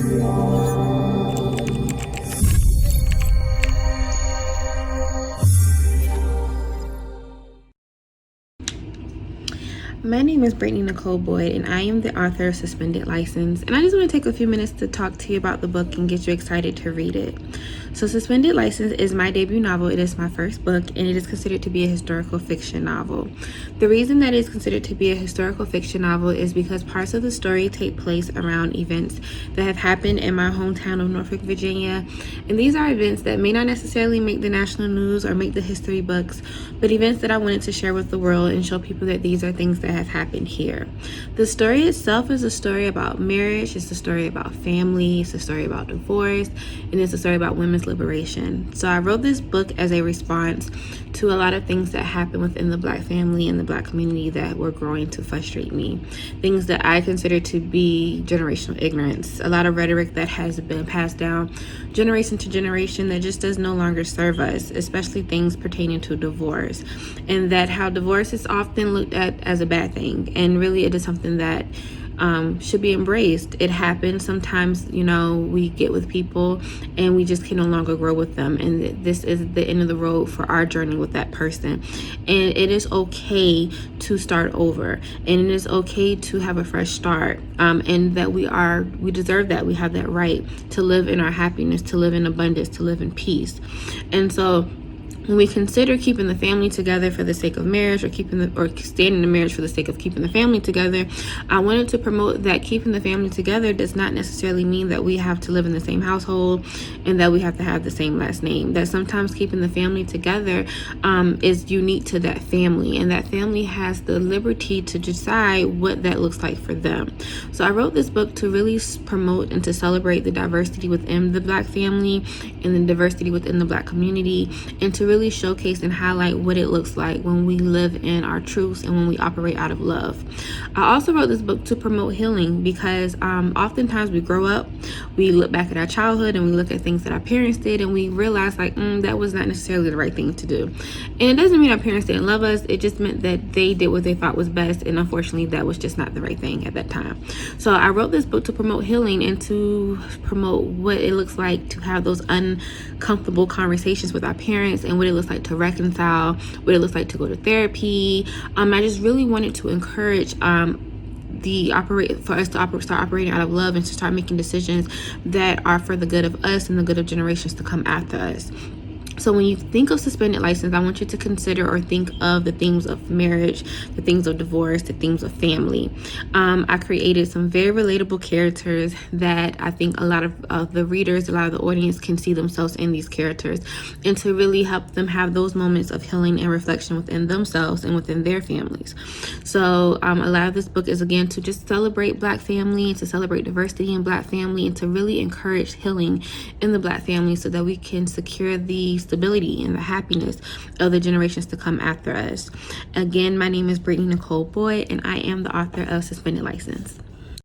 My name is Brittney Nicole Boyd, and I am the author of Suspended License. And I just want to take a few minutes to talk to you about the book and get you excited to read it. So Suspended License is my debut novel. It is my first book, and it is considered to be a historical fiction novel. The reason that it is considered to be a historical fiction novel is because parts of the story take place around events that have happened in my hometown of Norfolk, Virginia. And these are events that may not necessarily make the national news or make the history books, but events that I wanted to share with the world and show people that these are things that have happened here. The story itself is a story about marriage, it's a story about family, it's a story about divorce, and it's a story about women's liberation. So I wrote this book as a response to a lot of things that happened within the Black family and the Black community that were growing to frustrate me. Things that I consider to be generational ignorance, a lot of rhetoric that has been passed down generation to generation that just does no longer serve us, especially things pertaining to divorce, and that how divorce is often looked at as a bad thing, and really it is something that should be embraced. It happens sometimes, we get with people and we just can no longer grow with them, and this is the end of the road for our journey with that person. And it is okay to start over, and it is okay to have a fresh start, and that we deserve that. We have that right to live in our happiness, to live in abundance, to live in peace. And so when we consider keeping the family together for the sake of marriage, or staying in the marriage for the sake of keeping the family together, I wanted to promote that keeping the family together does not necessarily mean that we have to live in the same household and that we have to have the same last name. That sometimes keeping the family together is unique to that family, and that family has the liberty to decide what that looks like for them. So I wrote this book to really promote and to celebrate the diversity within the Black family and the diversity within the Black community, and to really showcase and highlight what it looks like when we live in our truths and when we operate out of love. I also wrote this book to promote healing because oftentimes we grow up, we look back at our childhood and we look at things that our parents did, and we realize that was not necessarily the right thing to do. And it doesn't mean our parents didn't love us, it just meant that they did what they thought was best, and unfortunately that was just not the right thing at that time. So I wrote this book to promote healing and to promote what it looks like to have those uncomfortable conversations with our parents, and what it looks like to reconcile, what it looks like to go to therapy. I just really wanted to encourage for us to start operating out of love and to start making decisions that are for the good of us and the good of generations to come after us. So when you think of Suspended License, I want you to consider or think of the themes of marriage, the themes of divorce, the themes of family. I created some very relatable characters that I think a lot of the readers, a lot of the audience can see themselves in these characters, and to really help them have those moments of healing and reflection within themselves and within their families. So a lot of this book is, again, to just celebrate Black family, and to celebrate diversity in Black family, and to really encourage healing in the Black family so that we can secure the stability and the happiness of the generations to come after us. Again, my name is Brittney Nicole Boyd, and I am the author of Suspended License.